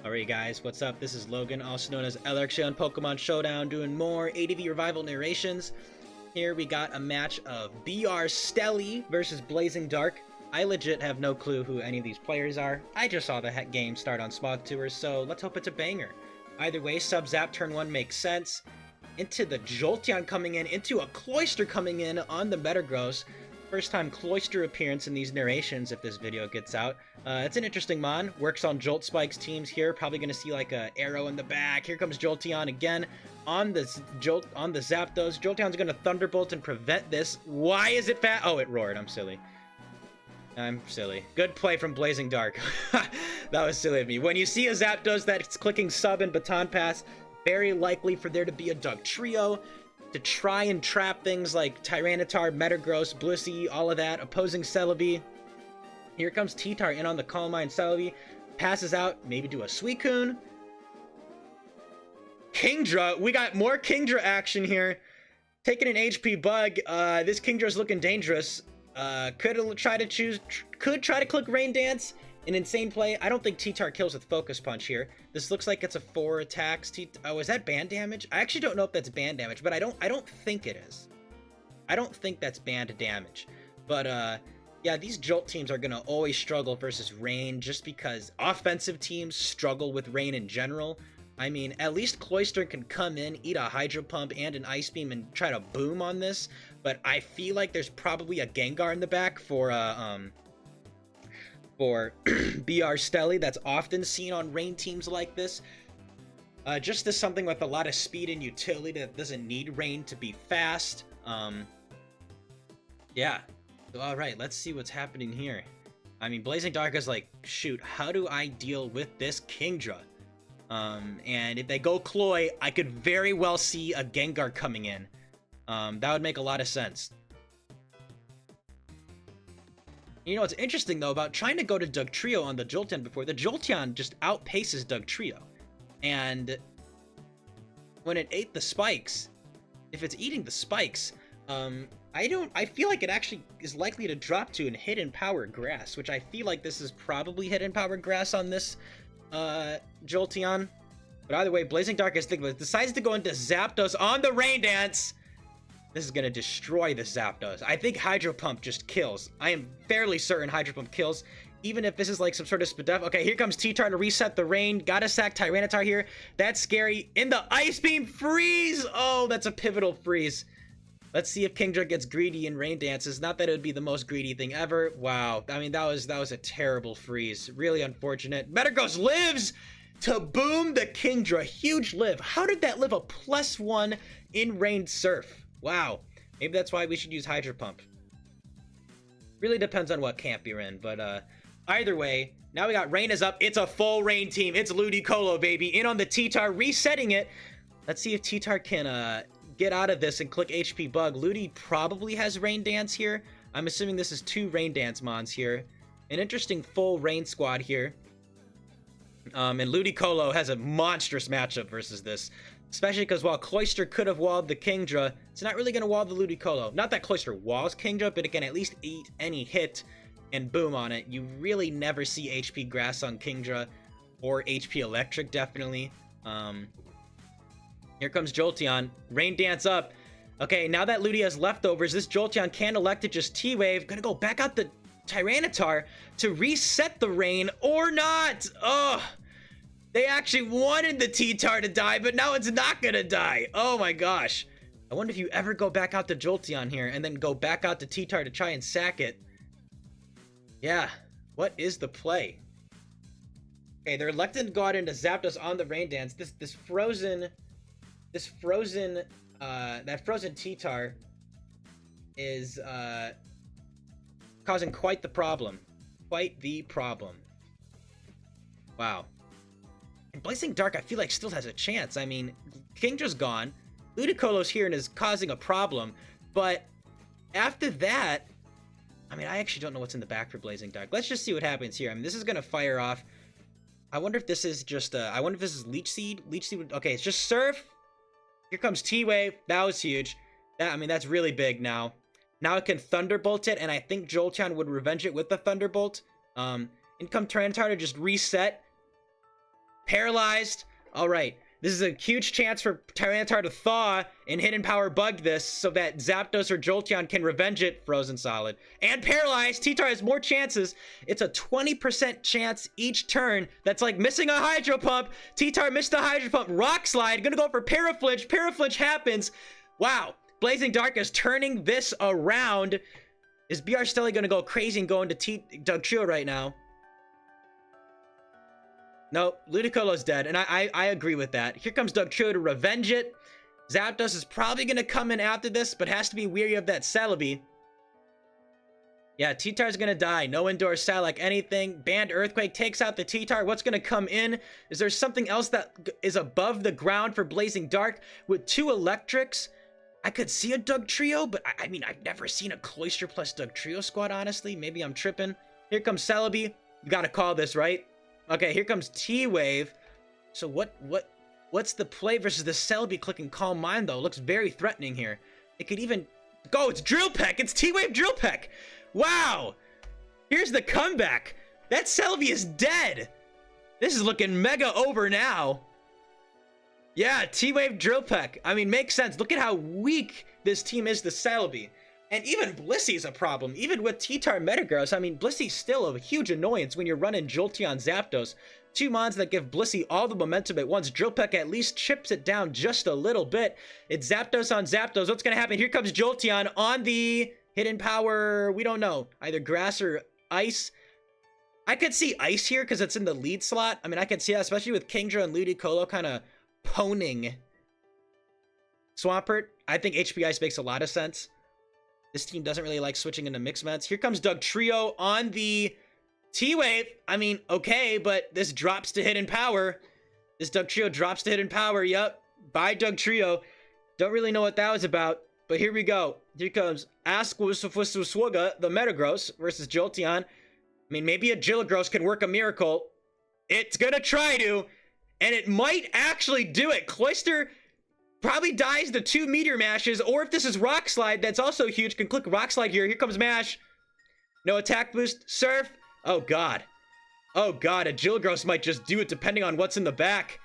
Alright guys, what's up? This is Logan, also known as LRX on Pokemon Showdown, doing more ADV Revival narrations. Here we got a match of BR Stelly versus Blazing Dark. I legit have no clue who any of these players are. I just saw the game start on Smog Tour, so let's hope it's a banger. Either way, Sub-Zap turn 1 makes sense. Into the Jolteon coming in, into a Cloyster coming in on the Metagross. First time Cloyster appearance in these narrations if this video gets out. It's an interesting mon. Works on Jolt Spike's teams here. Probably going to see like a arrow in the back. Here comes Jolteon again on the Zapdos. Jolteon's going to Thunderbolt and prevent this. Why is it fat? Oh, it roared. I'm silly. Good play from Blazing Dark. That was silly of me. When you see a Zapdos that's clicking sub and baton pass, very likely for there to be a Dugtrio to try and trap things like Tyranitar, Metagross, Blissey, all of that. Opposing Celebi. Here comes T-Tar in on the Calm Mind. Celebi passes out, maybe do a Suicune. Kingdra, we got more Kingdra action here. Taking an HP bug. This Kingdra's looking dangerous. Could try to click Rain Dance. An insane play. I don't think T-Tar kills with Focus Punch here. This looks like it's a 4 attacks. Oh, is that band damage? I actually don't know if that's band damage, but I don't think it is. I don't think that's band damage. But yeah, these Jolt teams are gonna always struggle versus Rain just because offensive teams struggle with Rain in general. I mean, at least Cloyster can come in, eat a Hydro Pump and an Ice Beam and try to boom on this. But I feel like there's probably a Gengar in the back for BR Stelly that's often seen on Rain teams like this. Just as something with a lot of speed and utility that doesn't need Rain to be fast. Yeah. So, alright, let's see what's happening here. I mean, Blazing Dark is like, shoot, how do I deal with this Kingdra? And if they go Cloy, I could very well see a Gengar coming in. That would make a lot of sense. You know what's interesting though about trying to go to Dugtrio on the Jolteon before, the Jolteon just outpaces Dugtrio. And when it ate the spikes, if it's eating the spikes, I feel like it actually is likely to drop to an Hidden Power Grass, which I feel like this is probably Hidden Power Grass on this Jolteon. But either way, Blazing Dark is thinking, decides to go into Zapdos on the Rain Dance. This is going to destroy the Zapdos. I think Hydro Pump just kills. I am fairly certain Hydro Pump kills. Even if this is like some sort of Spadef. Okay, here comes T-Tar to reset the Rain. Gotta sack Tyranitar here. That's scary. In the Ice Beam freeze! Oh, that's a pivotal freeze. Let's see if Kingdra gets greedy in Rain Dances. Not that it would be the most greedy thing ever. Wow. I mean, that was a terrible freeze. Really unfortunate. Metagross lives to boom the Kingdra. Huge live. How did that live a +1 in Rain Surf? Wow, maybe that's why we should use Hydro Pump. Really depends on what camp you're in, but either way, now we got Rain is up. It's a full Rain team. It's Ludicolo, baby. In on the T-Tar, resetting it. Let's see if T-Tar can get out of this and click HP Bug. Ludi probably has Rain Dance here. I'm assuming this is 2 Rain Dance mons here. An interesting full Rain squad here. And Ludicolo has a monstrous matchup versus this. Especially because while Cloyster could have walled the Kingdra, it's not really going to wall the Ludicolo. Not that Cloyster walls Kingdra, but it can at least eat any hit and boom on it. You really never see HP Grass on Kingdra, or HP Electric, definitely. Here comes Jolteon. Rain Dance up. Okay, now that Ludi has leftovers, this Jolteon can elect to just T-Wave. Gonna go back out the Tyranitar to reset the Rain, or not! Ugh! They actually wanted the T-Tar to die, but now it's not gonna die. Oh my gosh. I wonder if you ever go back out to Jolteon here and then go back out to T-Tar to try and sack it. Yeah, what is the play? Okay, they're electing to go out into Zapdos on the Rain Dance. That frozen T-Tar is causing quite the problem. Quite the problem. Wow. And Blazing Dark, I feel like, still has a chance. I mean, Kingdra's gone. Ludicolo's here and is causing a problem. But after that, I mean, I actually don't know what's in the back for Blazing Dark. Let's just see what happens here. I mean, this is going to fire off. I wonder if this is just, I wonder if this is Leech Seed. Leech Seed, okay, it's just Surf. Here comes T-Wave. That was huge. I mean, that's really big now. Now it can Thunderbolt it, and I think Jolteon would revenge it with the Thunderbolt. Income Tyranitar to just reset. Paralyzed. All right. This is a huge chance for Tyranitar to thaw and Hidden Power bug this so that Zapdos or Jolteon can revenge it. Frozen Solid. And paralyzed. T-Tar has more chances. It's a 20% chance each turn. That's like missing a Hydro Pump. T-Tar missed the Hydro Pump. Rock Slide. Gonna go for Paraflinch. Paraflinch happens. Wow. Blazing Dark is turning this around. Is BR Stelly gonna go crazy and go into Dugtrio right now? No, Ludicolo's dead, and I agree with that. Here comes Dugtrio to revenge it. Zapdos is probably going to come in after this, but has to be weary of that Celebi. Yeah, T-Tar's going to die. No indoor stat like anything. Banned Earthquake takes out the T-Tar. What's going to come in? Is there something else that is above the ground for Blazing Dark? With 2 Electrics, I could see a Dugtrio, but I mean, I've never seen a Cloyster plus Dugtrio squad, honestly. Maybe I'm tripping. Here comes Celebi. You got to call this, right? Okay, here comes T-Wave. So what's the play versus the Celebi clicking Calm Mind, though? It looks very threatening here. It could even go. It's Drill Peck. It's T-Wave Drill Peck. Wow. Here's the comeback. That Celebi is dead. This is looking mega over now. Yeah, T-Wave Drill Peck. I mean, makes sense. Look at how weak this team is to Celebi. And even Blissey's a problem. Even with T-Tar Metagross, I mean, Blissey's still a huge annoyance when you're running Jolteon Zapdos. 2 mons that give Blissey all the momentum at once. Drill Peck at least chips it down just a little bit. It's Zapdos on Zapdos. What's going to happen? Here comes Jolteon on the Hidden Power. We don't know. Either Grass or Ice. I could see Ice here because it's in the lead slot. I mean, I could see that, especially with Kingdra and Ludicolo kind of poning Swampert. I think HP Ice makes a lot of sense. This team doesn't really like switching into mixed meds. Here comes Dugtrio on the T-Wave. I mean, okay, but this drops to Hidden Power. This Dugtrio drops to Hidden Power. Yep. Bye, Dugtrio. Don't really know what that was about, but here we go. Here comes Askwuswuswuga, the Metagross, versus Jolteon. I mean, maybe a Jigglypuff can work a miracle. It's gonna try to, and it might actually do it. Cloyster probably dies to 2 Meteor Mashes, or if this is Rock Slide, that's also huge. Can click Rock Slide here. Here comes Mash. No attack boost. Surf. Oh, God. Oh, God. A Jigglypuff might just do it depending on what's in the back.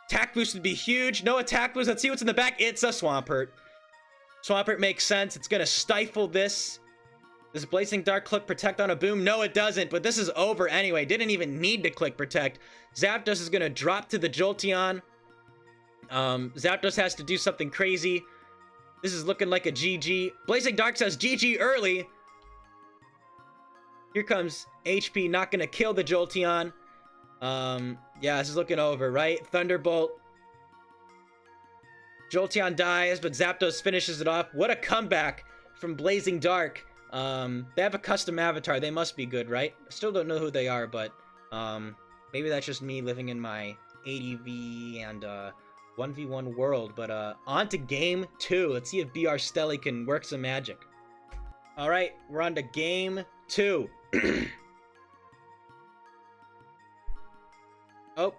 Attack boost would be huge. No attack boost. Let's see what's in the back. It's a Swampert. Swampert makes sense. It's going to stifle this. Does Blazing Dark click Protect on a Boom? No, it doesn't, but this is over anyway. Didn't even need to click Protect. Zapdos is going to drop to the Jolteon. Zapdos has to do something crazy. This is looking like a GG. Blazing Dark says GG early. Here comes HP, not gonna kill the Jolteon. Yeah, this is looking over, right? Thunderbolt. Jolteon dies, but Zapdos finishes it off. What a comeback from Blazing Dark. They have a custom avatar. They must be good, right? I still don't know who they are, but maybe that's just me living in my ADV and 1v1 world, but on to game 2. Let's see if BR Stelly can work some magic. All right, we're on to game 2. Oh.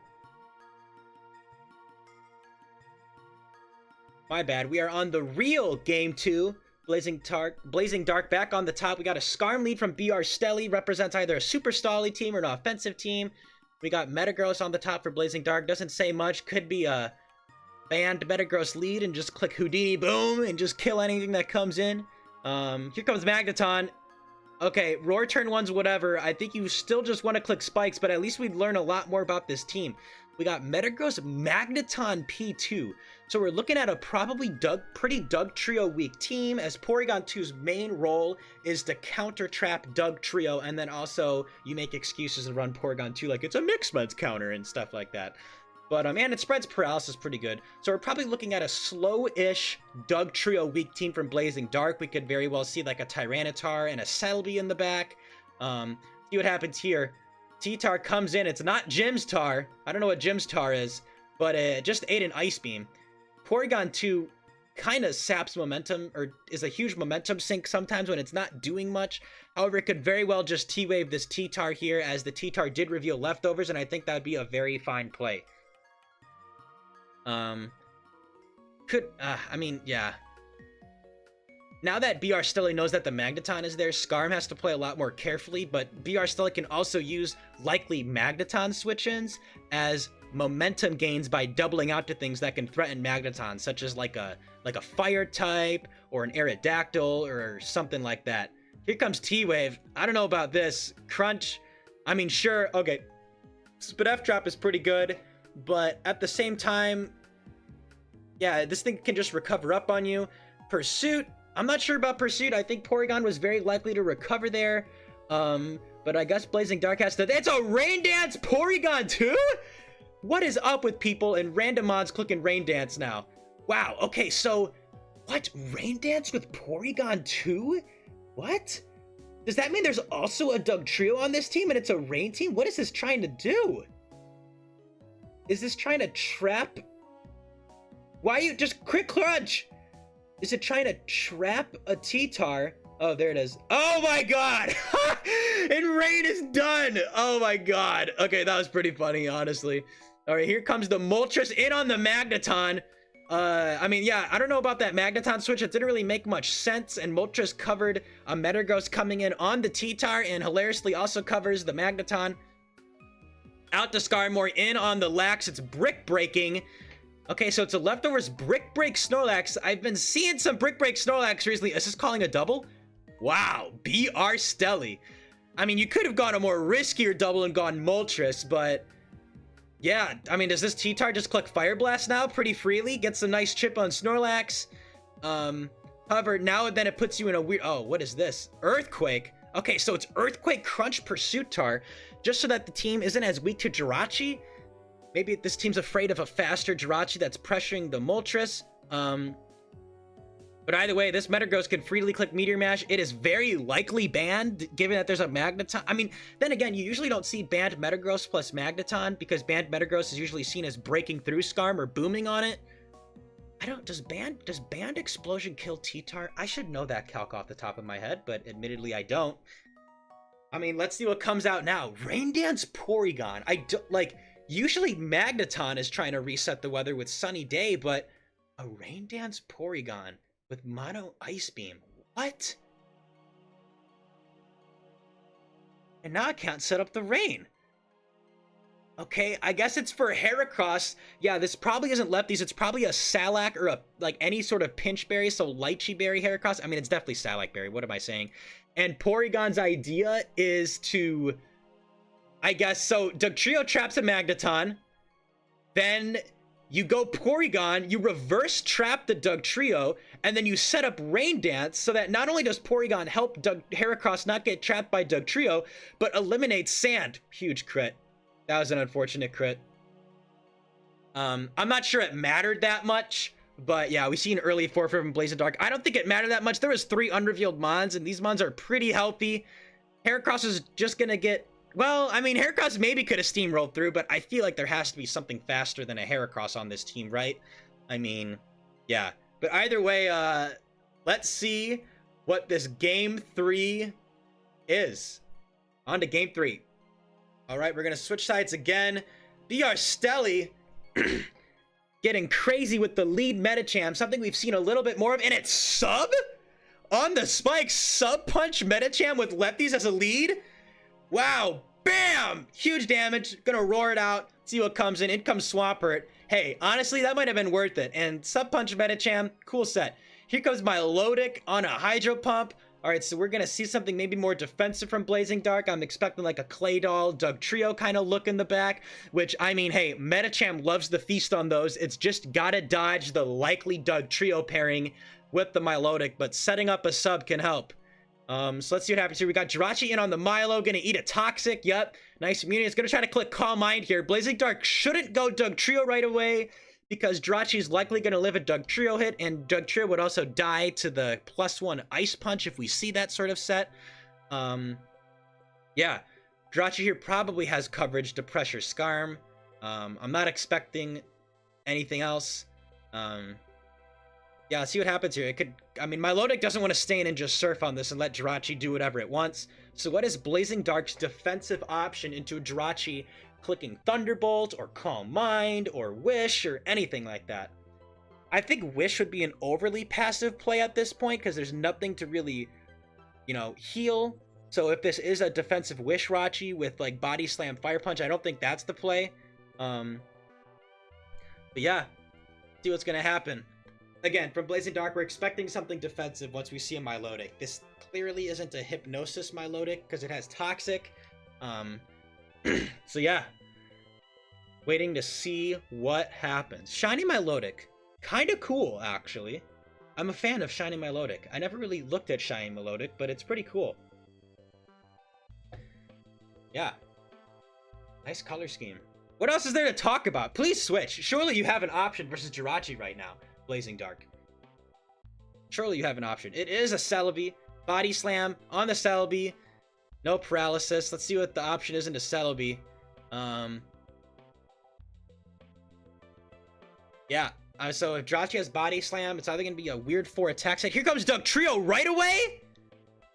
My bad. We are on the real game 2. Blazing Dark back on the top. We got a Skarm lead from BR Stelly. Represents either a Super Stally team or an offensive team. We got Metagross on the top for Blazing Dark. Doesn't say much. Could be a banned Metagross lead and just click Houdini, boom, and just kill anything that comes in. Here comes Magneton. Okay, Roar turn 1's whatever. I think you still just want to click Spikes, but at least we'd learn a lot more about this team. We got Metagross, Magneton, P2. So we're looking at a probably pretty Dugtrio weak team, as Porygon2's main role is to counter trap Dugtrio, and then also you make excuses and run Porygon2 like it's a mixed meds counter and stuff like that. But, and it spreads paralysis pretty good. So we're probably looking at a slow-ish Dugtrio weak team from Blazing Dark. We could very well see like a Tyranitar and a Celebi in the back. See what happens here. T-Tar comes in. It's not Jim's Tar. I don't know what Jim's Tar is, but it just ate an Ice Beam. Porygon2 kind of saps momentum, or is a huge momentum sink sometimes when it's not doing much. However, it could very well just T-Wave this T-Tar here, as the T-Tar did reveal leftovers, and I think that would be a very fine play. I mean, yeah. now that BR Stelly knows that the Magneton is there, Skarm has to play a lot more carefully, but BR Stelly can also use likely Magneton switch-ins as momentum gains by doubling out to things that can threaten Magneton, such as like a fire type or an Aerodactyl or something like that. Here comes T-Wave. I don't know about this. Crunch. I mean, sure, okay. Spidef Trap is pretty good, but at the same time, yeah, this thing can just recover up on you. Pursuit. I'm not sure about Pursuit. I think Porygon was very likely to recover there. But I guess Blazing Dark has to... It's a Rain Dance Porygon2? What is up with people and random mods clicking Rain Dance now? Wow, okay, so... What? Rain Dance with Porygon2? What? Does that mean there's also a Dugtrio on this team and it's a Rain team? What is this trying to do? Is this trying to trap... Why you... Just quick crunch! Is it trying to trap a T-Tar? Oh, there it is. Oh my god! And Rain is done! Oh my god. Okay, that was pretty funny, honestly. Alright, here comes the Moltres in on the Magneton. I mean, yeah, I don't know about that Magneton switch. It didn't really make much sense, and Moltres covered a Metagross coming in on the T-Tar, and hilariously also covers the Magneton. Out to Skarmory, in on the Lax. It's Brick Breaking. Okay, so it's a leftovers Brick Break Snorlax. I've been seeing some Brick Break Snorlax recently. Is this calling a double? Wow, BR Stelly. I mean, you could have gone a more riskier double and gone Moltres, but... Yeah, I mean, does this T-Tar just click Fire Blast now pretty freely? Gets a nice chip on Snorlax. However, now then it puts you in a weird... Oh, what is this? Earthquake. Okay, so it's Earthquake Crunch Pursuit Tar, just so that the team isn't as weak to Jirachi. Maybe this team's afraid of a faster Jirachi that's pressuring the Moltres. But either way, this Metagross can freely click Meteor Mash. It is very likely banned, given that there's a Magneton. I mean, then again, you usually don't see banned Metagross plus Magneton, because banned Metagross is usually seen as breaking through Skarm or booming on it. Does banned Explosion kill T-Tar? I should know that calc off the top of my head, but admittedly I don't. I mean, let's see what comes out now. Rain Dance Porygon. Usually Magneton is trying to reset the weather with Sunny Day, but a Rain Dance Porygon with Mono Ice Beam. What? And now I can't set up the rain. Okay, I guess it's for Heracross. Yeah, this probably isn't Lefties. It's probably a Salac or any sort of Pinch Berry, so Lychee Berry Heracross. I mean, it's definitely Salac Berry. What am I saying? And Porygon's idea is to... I guess, so Dugtrio traps a Magneton. Then... You go Porygon, you reverse trap the Dugtrio, and then you set up Rain Dance so that not only does Porygon help Heracross not get trapped by Dugtrio, but eliminates Sand. Huge crit. That was an unfortunate crit. I'm not sure it mattered that much, but yeah, we see an early forfeit from Blazing Dark. I don't think it mattered that much. There was 3 unrevealed mons, and these mons are pretty healthy. Heracross is just gonna get... Well, I mean, Heracross maybe could have steamrolled through, but I feel like there has to be something faster than a Heracross on this team, right? I mean, yeah. But either way, let's see what this Game 3 is. On to Game 3. All right, we're going to switch sides again. BR Stelly getting crazy with the lead Metacham, something we've seen a little bit more of, and it's Sub? On the spike, Sub Punch Metacham with lefties as a lead? Wow, bam! Huge damage, gonna roar it out, see what comes in. Comes Swampert. Hey, honestly, that might have been worth it. And Sub Punch Metacham, cool set. Here comes Milotic on a Hydro Pump. Alright, so we're gonna see something maybe more defensive from Blazing Dark. I'm expecting like a Claydol, Dugtrio kind of look in the back. Which, I mean, hey, Metacham loves the feast on those. It's just gotta dodge the likely Dugtrio pairing with the Milotic. But setting up a sub can help. So let's see what happens here. We got Jirachi in on the Milo, gonna eat a Toxic. Yep, nice immunity. It's gonna try to click Calm Mind here. Blazing Dark shouldn't go Dugtrio right away because Jirachi is likely gonna live a Dugtrio hit, and Dugtrio would also die to the +1 Ice Punch if we see that sort of set. Yeah, Jirachi here probably has coverage to pressure Skarm. I'm not expecting anything else. Yeah, let's see what happens here. I mean, Milotic doesn't want to stay in and just surf on this and let Jirachi do whatever it wants. So what is Blazing Dark's defensive option into Jirachi clicking Thunderbolt or Calm Mind or Wish or anything like that? I think Wish would be an overly passive play at this point because there's nothing to really, you know, heal. So if this is a defensive Wish Rachi with like Body Slam, Fire Punch, I don't think that's the play. But yeah, see what's gonna happen. Again, from Blazing Dark, we're expecting something defensive once we see a Milotic. This clearly isn't a Hypnosis Milotic because it has Toxic. So yeah, waiting to see what happens. Shiny Milotic, kind of cool actually. I'm a fan of Shiny Milotic. I never really looked at Shiny Milotic, but it's pretty cool. Yeah, nice color scheme. What else is there to talk about? Please switch. Surely you have an option versus Jirachi right now, Blazing Dark. Surely you have an option. It is a Celebi. Body Slam on the Celebi. No paralysis. Let's see what the option is into Celebi. Yeah. So if Jirachi has Body Slam, it's either going to be a weird 4 attack set. Here comes Dugtrio right away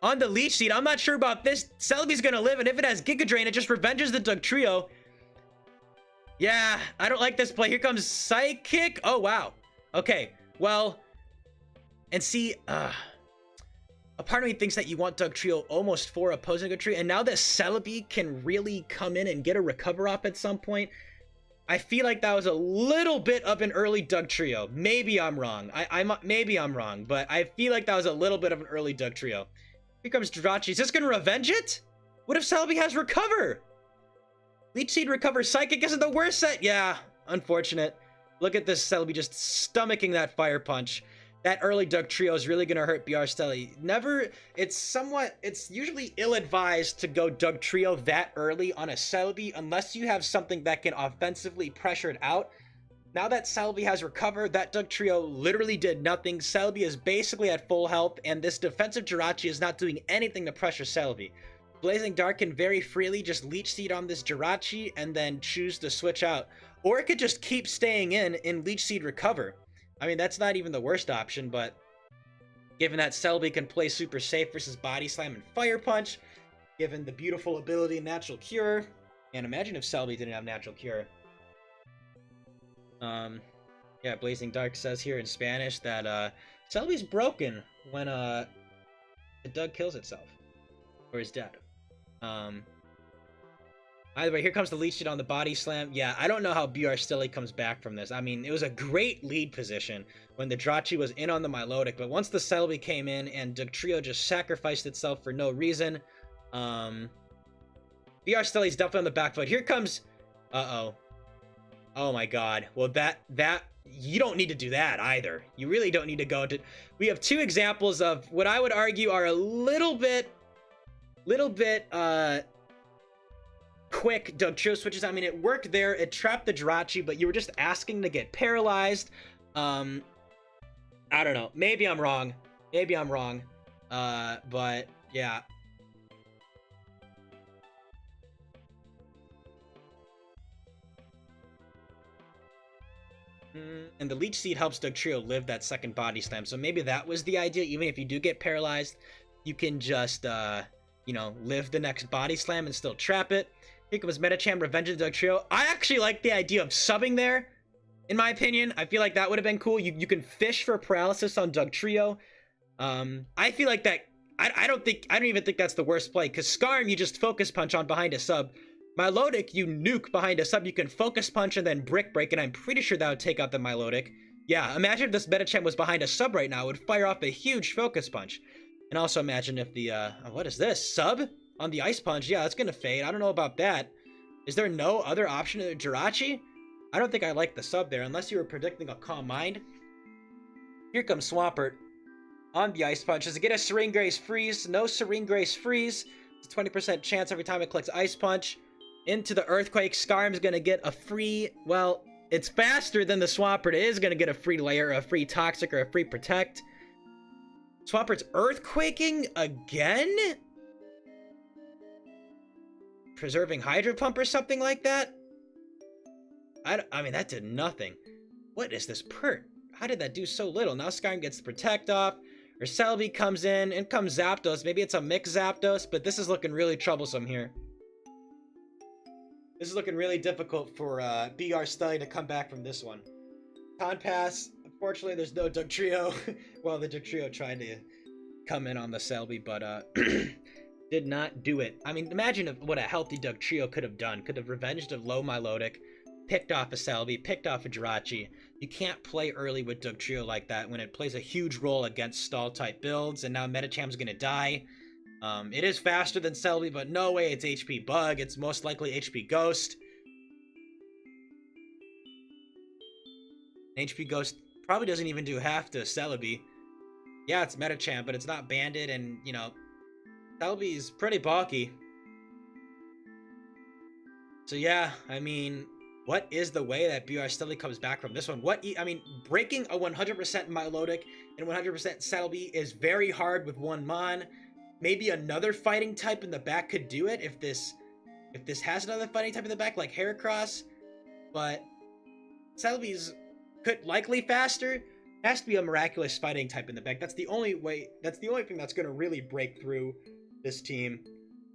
on the Leech Seed. I'm not sure about this. Celebi's going to live, and if it has Giga Drain, it just revenges the Dugtrio. Yeah, I don't like this play. Here comes Psychic. Oh, wow. Okay, well, and see, a part of me thinks that you want Dugtrio almost for opposing Dugtrio, and now that Celebi can really come in and get a recover up at some point, I feel like that was a little bit of an early Dugtrio. Maybe I'm wrong. Maybe I'm wrong, but I feel like that was a little bit of an early Dugtrio. Here comes Jirachi. Is this going to revenge it? What if Celebi has Recover? Leech Seed Recover. Psychic isn't the worst set. Yeah, unfortunate. Look at this Celebi just stomaching that Fire Punch. That early Dugtrio is really going to hurt BR Stelly. It's usually ill-advised to go Dugtrio that early on a Celebi unless you have something that can offensively pressure it out. Now that Celebi has recovered, that Dugtrio literally did nothing. Celebi is basically at full health, and this defensive Jirachi is not doing anything to pressure Celebi. Blazing Dark can very freely just Leech Seed on this Jirachi and then choose to switch out. Or it could just keep staying in Leech Seed Recover. I mean, that's not even the worst option, but given that Celebi can play super safe versus Body Slam and Fire Punch, given the beautiful ability Natural Cure, and imagine if Celebi didn't have Natural Cure. Yeah, Blazing Dark says here in Spanish that Celebi's broken when the Doug kills itself or is dead. Either way, here comes the Leech Seed on the Body Slam. Yeah, I don't know how BR Stilly comes back from this. I mean, it was a great lead position when the Jirachi was in on the Milotic, but once the Celebi came in and Dugtrio just sacrificed itself for no reason, BR Stilly's definitely on the back foot. Here comes... Uh-oh. Oh my god. Well, that... You don't need to do that either. You really don't need to go into... We have two examples of what I would argue are a little bit quick Dugtrio switches. I mean, it worked there. It trapped the Jirachi, but you were just asking to get paralyzed. I don't know. Maybe I'm wrong. But yeah. And the Leech Seed helps Dugtrio live that second Body Slam. So maybe that was the idea. Even if you do get paralyzed, you can just, you know, live the next Body Slam and still trap it. Here comes Metacham, Revenge of the Dugtrio. I actually like the idea of subbing there, in my opinion. I feel like that would have been cool. You can fish for paralysis on Dugtrio. I feel like that... I don't even think that's the worst play, because Skarm, you just Focus Punch on behind a sub. Milotic, you nuke behind a sub. You can Focus Punch and then Brick Break, and I'm pretty sure that would take out the Milotic. Yeah, imagine if this Metacham was behind a sub right now. It would fire off a huge Focus Punch. And also imagine if the, what is this? Sub? On the Ice Punch? Yeah, that's gonna fade. I don't know about that. Is there no other option to the Jirachi? I don't think I like the sub there, unless you were predicting a Calm Mind. Here comes Swampert on the Ice Punch. Does it get a Serene Grace Freeze? No Serene Grace Freeze. It's a 20% chance every time it clicks Ice Punch. Into the Earthquake. Skarm's gonna get a free... Well, it's faster than the Swampert. It is gonna get a free Layer, a free Toxic, or a free Protect. Swampert's Earthquaking again? Preserving Hydro Pump or something like that? I mean, that did nothing. What is this pert? How did that do so little? Now Skyrim gets the Protect off. Or Celebi comes in. And comes Zapdos. Maybe it's a mixed Zapdos, but this is looking really troublesome here. This is looking really difficult for BR Study to come back from this one. Con Pass, Fortunately, there's no Dugtrio. Well, the Dugtrio tried to come in on the Celebi, but did not do it. I mean, imagine what a healthy Dugtrio could have done. Could have revenged a low Milotic, picked off a Celebi, picked off a Jirachi. You can't play early with Dugtrio like that when it plays a huge role against stall-type builds, and now Metacham's gonna die. It is faster than Celebi, but no way it's HP Bug. It's most likely HP Ghost. HP Ghost probably doesn't even do half to Celebi. Yeah, it's Metacham, but it's not banded, and, you know, Celebi's pretty bulky. So yeah, I mean, what is the way that BR Stelly comes back from this one? I mean, breaking a 100% Milotic and 100% Celebi is very hard with one Mon. Maybe another fighting type in the back could do it if this has another fighting type in the back, like Heracross. But Celebi's likely faster. Has to be a miraculous fighting type in the back. That's the only way. That's the only thing that's going to really break through this team.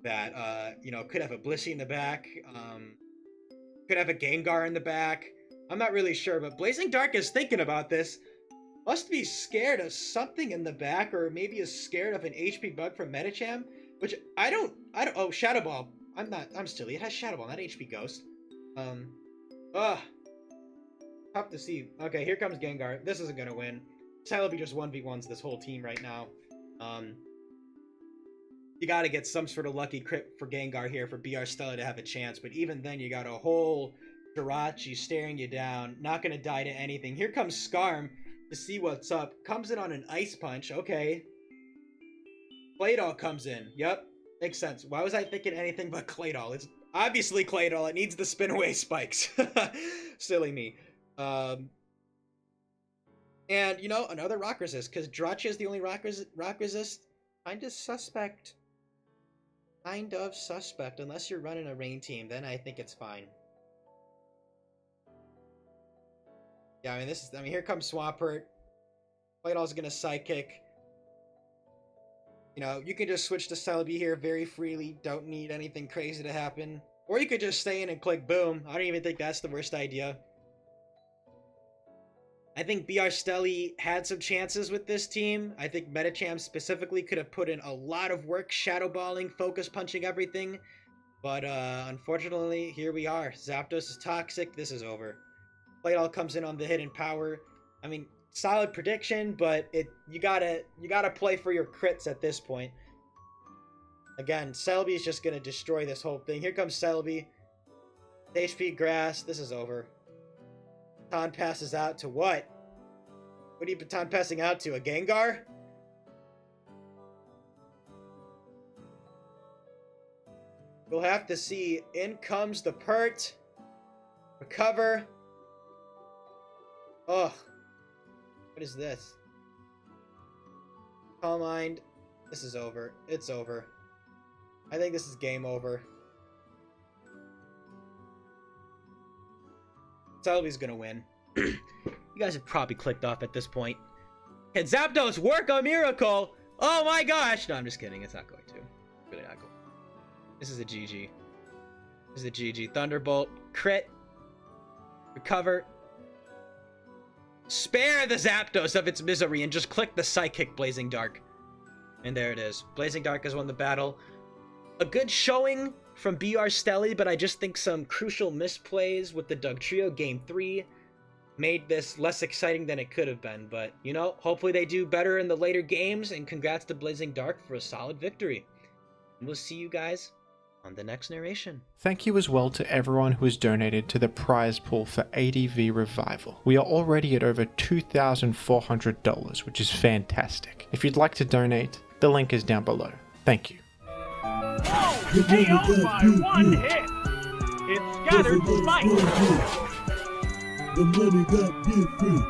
That you know, could have a Blissey in the back. Could have a Gengar in the back. I'm not really sure, but Blazing Dark is thinking about this. Must be scared of something in the back, or maybe is scared of an HP Bug from Metacham, which I don't. Oh, Shadow Ball. I'm silly. It has Shadow Ball, not HP Ghost. Tough to see. Okay, here comes Gengar. This isn't gonna win. Celebi just 1v1s this whole team right now. You gotta get some sort of lucky crit for Gengar here for BR Stella to have a chance, but even then you got a whole Jirachi staring you down. Not gonna die to anything. Here comes Skarm to see what's up. Comes in on an Ice Punch. Okay. Claydol comes in. Yep. Makes sense. Why was I thinking anything but Claydol? It's obviously Claydol. It needs the spin away spikes. Silly me. And, you know, another Rock Resist, because Jirachi is the only rock resist. Kind of suspect. Kind of suspect. Unless you're running a rain team, then I think it's fine. Yeah, I mean, here comes Swampert. Claydol's gonna Psychic. You know, you can just switch to Celebi here very freely. Don't need anything crazy to happen. Or you could just stay in and click Boom. I don't even think that's the worst idea. I think BR Stelly had some chances with this team. I think Metacham specifically could have put in a lot of work shadow balling, focus punching everything. But unfortunately, here we are. Zapdos is toxic. This is over. Claydol comes in on the hidden power. I mean, solid prediction, but you gotta play for your crits at this point. Again, Celebi is just gonna destroy this whole thing. Here comes Celebi. HP Grass. This is over. Baton passes out to what? What are you baton passing out to? A Gengar? We'll have to see. In comes the Pert. Recover. Ugh. What is this? Calm Mind. This is over. It's over. I think this is game over. Celebi's gonna win. You guys have probably clicked off at this point. Can Zapdos work a miracle? Oh my gosh! No, I'm just kidding. It's not going to. Really not going. This is a GG. This is a GG. Thunderbolt. Crit. Recover. Spare the Zapdos of its misery and just click the Psychic Blazing Dark. And there it is. Blazing Dark has won the battle. A good showing from BR Stelly, but I just think some crucial misplays with the Dugtrio Game 3 made this less exciting than it could have been. But, you know, hopefully they do better in the later games, and congrats to Blazing Dark for a solid victory. And we'll see you guys on the next narration. Thank you as well to everyone who has donated to the prize pool for ADV Revival. We are already at over $2,400, which is fantastic. If you'd like to donate, the link is down below. Thank you. KO by one hit! It scattered spikes! The money got different.